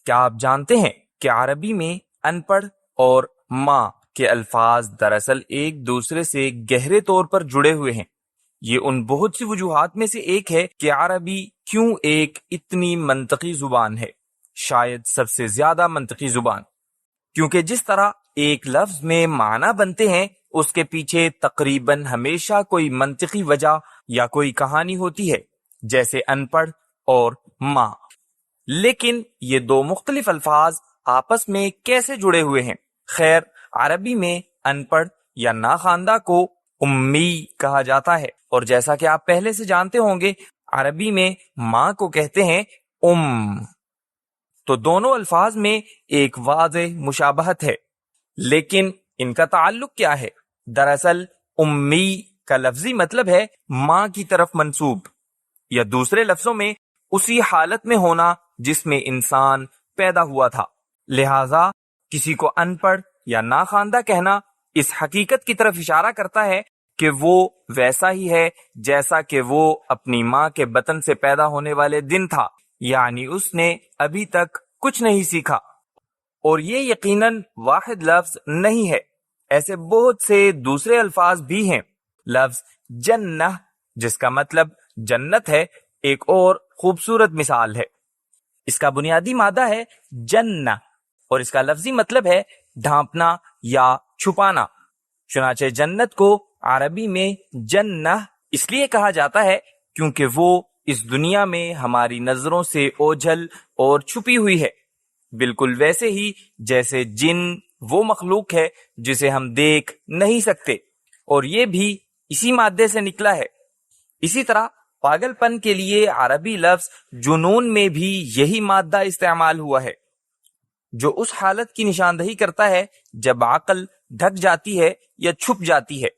کیا آپ جانتے ہیں کہ عربی میں ان پڑھ اور ماں کے الفاظ دراصل ایک دوسرے سے گہرے طور پر جڑے ہوئے ہیں؟ یہ ان بہت سی وجوہات میں سے ایک ہے کہ عربی کیوں ایک اتنی منطقی زبان ہے، شاید سب سے زیادہ منطقی زبان، کیونکہ جس طرح ایک لفظ میں معنی بنتے ہیں اس کے پیچھے تقریباً ہمیشہ کوئی منطقی وجہ یا کوئی کہانی ہوتی ہے، جیسے ان پڑھ اور ماں۔ لیکن یہ دو مختلف الفاظ آپس میں کیسے جڑے ہوئے ہیں؟ خیر، عربی میں ان پڑھ یا ناخواندہ کو امی کہا جاتا ہے، اور جیسا کہ آپ پہلے سے جانتے ہوں گے عربی میں ماں کو کہتے ہیں تو دونوں الفاظ میں ایک واضح مشابہت ہے، لیکن ان کا تعلق کیا ہے؟ دراصل امی کا لفظی مطلب ہے ماں کی طرف منسوب، یا دوسرے لفظوں میں اسی حالت میں ہونا جس میں انسان پیدا ہوا تھا۔ لہذا کسی کو ان پڑھ یا ناخواندہ کہنا اس حقیقت کی طرف اشارہ کرتا ہے کہ وہ ویسا ہی ہے جیسا کہ وہ اپنی ماں کے بطن سے پیدا ہونے والے دن تھا، یعنی اس نے ابھی تک کچھ نہیں سیکھا۔ اور یہ یقیناً واحد لفظ نہیں ہے، ایسے بہت سے دوسرے الفاظ بھی ہیں۔ لفظ جنہ، جس کا مطلب جنت ہے، ایک اور خوبصورت مثال ہے۔ اس کا بنیادی مادہ ہے جنہ، اور اس کا لفظی مطلب ہے ڈھانپنا یا چھپانا۔ چنانچہ جنت کو عربی میں جنہ اس لیے کہا جاتا ہے کیونکہ وہ اس دنیا میں ہماری نظروں سے اوجھل اور چھپی ہوئی ہے، بالکل ویسے ہی جیسے جن وہ مخلوق ہے جسے ہم دیکھ نہیں سکتے، اور یہ بھی اسی مادے سے نکلا ہے۔ اسی طرح پاگل پن کے لیے عربی لفظ جنون میں بھی یہی مادہ استعمال ہوا ہے، جو اس حالت کی نشاندہی کرتا ہے جب عقل ڈھک جاتی ہے یا چھپ جاتی ہے۔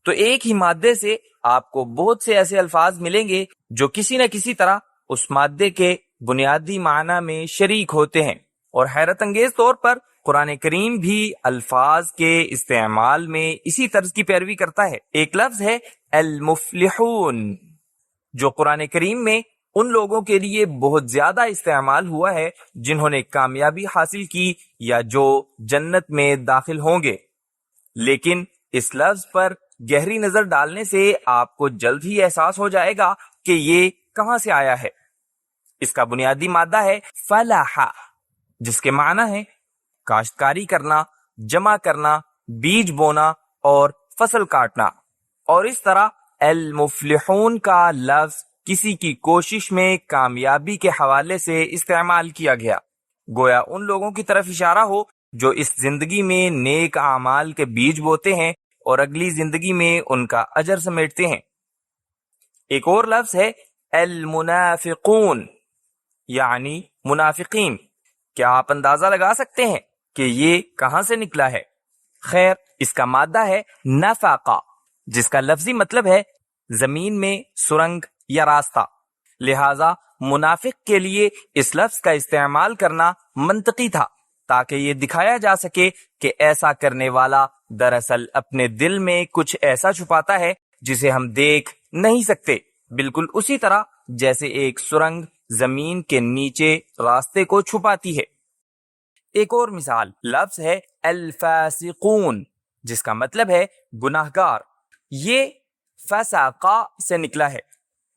تو ایک ہی مادے سے آپ کو بہت سے ایسے الفاظ ملیں گے جو کسی نہ کسی طرح اس مادے کے بنیادی معنی میں شریک ہوتے ہیں، اور حیرت انگیز طور پر قرآن کریم بھی الفاظ کے استعمال میں اسی طرز کی پیروی کرتا ہے۔ ایک لفظ ہے المفلحون، جو قرآن کریم میں ان لوگوں کے لیے بہت زیادہ استعمال ہوا ہے جنہوں نے کامیابی حاصل کی یا جو جنت میں داخل ہوں گے۔ لیکن اس لفظ پر گہری نظر ڈالنے سے آپ کو جلد ہی احساس ہو جائے گا کہ یہ کہاں سے آیا ہے۔ اس کا بنیادی مادہ ہے فلاح، جس کے معنی ہے کاشتکاری کرنا، جمع کرنا، بیج بونا اور فصل کاٹنا، اور اس طرح المفلحون کا لفظ کسی کی کوشش میں کامیابی کے حوالے سے استعمال کیا گیا، گویا ان لوگوں کی طرف اشارہ ہو جو اس زندگی میں نیک اعمال کے بیج بوتے ہیں اور اگلی زندگی میں ان کا اجر سمیٹتے ہیں۔ ایک اور لفظ ہے المنافقون، یعنی منافقین۔ کیا آپ اندازہ لگا سکتے ہیں کہ یہ کہاں سے نکلا ہے؟ خیر، اس کا مادہ ہے نفقہ، جس کا لفظی مطلب ہے زمین میں سرنگ یا راستہ۔ لہذا منافق کے لیے اس لفظ کا استعمال کرنا منطقی تھا، تاکہ یہ دکھایا جا سکے کہ ایسا کرنے والا دراصل اپنے دل میں کچھ ایسا چھپاتا ہے جسے ہم دیکھ نہیں سکتے، بالکل اسی طرح جیسے ایک سرنگ زمین کے نیچے راستے کو چھپاتی ہے۔ ایک اور مثال لفظ ہے الفاسقون، جس کا مطلب ہے گناہگار۔ یہ فسقہ سے نکلا ہے،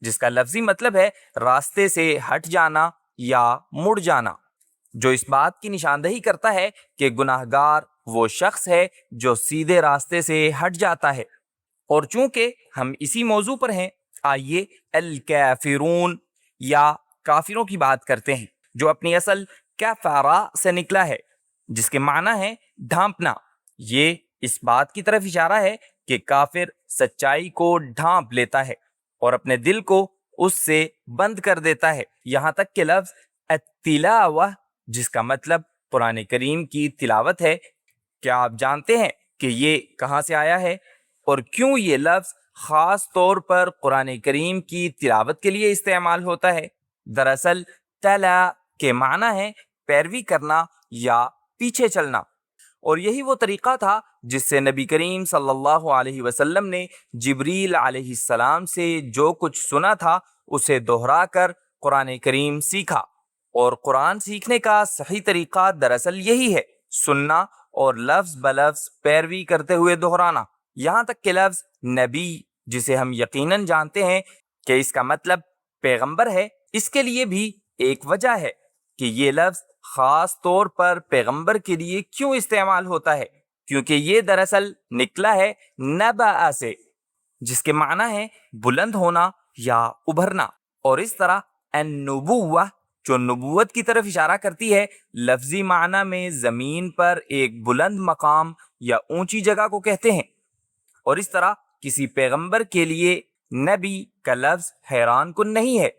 جس کا لفظی مطلب ہے راستے سے ہٹ جانا یا مڑ جانا، جو اس بات کی نشاندہی کرتا ہے کہ گناہگار وہ شخص ہے جو سیدھے راستے سے ہٹ جاتا ہے۔ اور چونکہ ہم اسی موضوع پر ہیں، آئیے الکافرون یا کافروں کی بات کرتے ہیں، جو اپنی اصل کفارہ سے نکلا ہے، جس کے معنی ہے ڈھانپنا۔ یہ اس بات کی طرف اشارہ ہے کہ کافر سچائی کو ڈھانپ لیتا ہے اور اپنے دل کو اس سے بند کر دیتا ہے، یہاں تک کہ لفظ التلاوہ، جس کا مطلب قرآن کریم کی تلاوت ہے، کیا آپ جانتے ہیں کہ یہ کہاں سے آیا ہے اور کیوں یہ لفظ خاص طور پر قرآن کریم کی تلاوت کے لیے استعمال ہوتا ہے؟ دراصل تلا کے معنی ہے پیروی کرنا یا پیچھے چلنا، اور یہی وہ طریقہ تھا جس سے نبی کریم صلی اللہ علیہ وسلم نے جبریل علیہ السلام سے جو کچھ سنا تھا اسے دہرا کر قرآن کریم سیکھا، اور قرآن سیکھنے کا صحیح طریقہ دراصل یہی ہے، سننا اور لفظ بلفظ پیروی کرتے ہوئے دہرانا، یہاں تک کہ لفظ نبی، جسے ہم یقیناً جانتے ہیں کہ اس کا مطلب پیغمبر ہے، اس کے لیے بھی ایک وجہ ہے کہ یہ لفظ خاص طور پر پیغمبر کے لیے کیوں استعمال ہوتا ہے، کیونکہ یہ دراصل نکلا ہے نبأ سے، جس کے معنی ہے بلند ہونا یا ابھرنا، اور اس طرح النبوہ جو نبوت کی طرف اشارہ کرتی ہے، لفظی معنی میں زمین پر ایک بلند مقام یا اونچی جگہ کو کہتے ہیں، اور اس طرح کسی پیغمبر کے لیے نبی کا لفظ حیران کن نہیں ہے،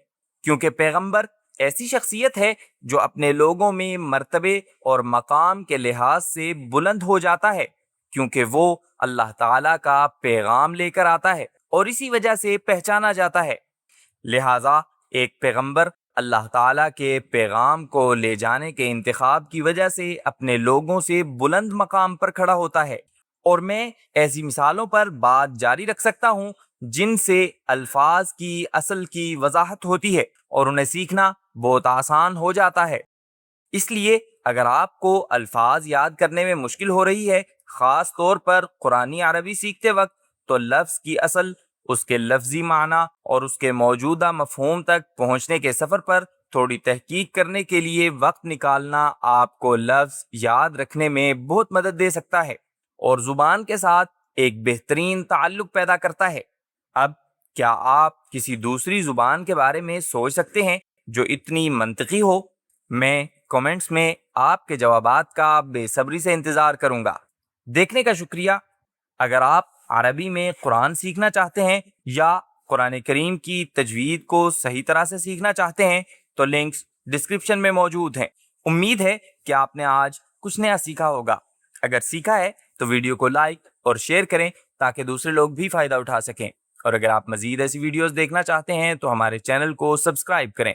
کیونکہ پیغمبر ایسی شخصیت ہے جو اپنے لوگوں میں مرتبے اور مقام کے لحاظ سے بلند ہو جاتا ہے، کیونکہ وہ اللہ تعالیٰ کا پیغام لے کر آتا ہے اور اسی وجہ سے پہچانا جاتا ہے۔ لہٰذا ایک پیغمبر اللہ تعالیٰ کے پیغام کو لے جانے کے انتخاب کی وجہ سے اپنے لوگوں سے بلند مقام پر کھڑا ہوتا ہے، اور میں ایسی مثالوں پر بات جاری رکھ سکتا ہوں جن سے الفاظ کی اصل کی وضاحت ہوتی ہے اور انہیں سیکھنا بہت آسان ہو جاتا ہے۔ اس لیے اگر آپ کو الفاظ یاد کرنے میں مشکل ہو رہی ہے، خاص طور پر قرآنی عربی سیکھتے وقت، تو لفظ کی اصل، اس کے لفظی معنی اور اس کے موجودہ مفہوم تک پہنچنے کے سفر پر تھوڑی تحقیق کرنے کے لیے وقت نکالنا آپ کو لفظ یاد رکھنے میں بہت مدد دے سکتا ہے اور زبان کے ساتھ ایک بہترین تعلق پیدا کرتا ہے۔ اب کیا آپ کسی دوسری زبان کے بارے میں سوچ سکتے ہیں جو اتنی منطقی ہو؟ میں کمنٹس میں آپ کے جوابات کا بے صبری سے انتظار کروں گا۔ دیکھنے کا شکریہ۔ اگر آپ عربی میں قرآن سیکھنا چاہتے ہیں یا قرآن کریم کی تجوید کو صحیح طرح سے سیکھنا چاہتے ہیں تو لنکس ڈسکرپشن میں موجود ہیں۔ امید ہے کہ آپ نے آج کچھ نیا سیکھا ہوگا۔ اگر سیکھا ہے تو ویڈیو کو لائک اور شیئر کریں تاکہ دوسرے لوگ بھی فائدہ اٹھا سکیں، اور اگر آپ مزید ایسی ویڈیوز دیکھنا چاہتے ہیں تو ہمارے چینل کو سبسکرائب کریں،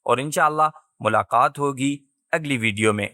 اور انشاءاللہ ملاقات ہوگی اگلی ویڈیو میں۔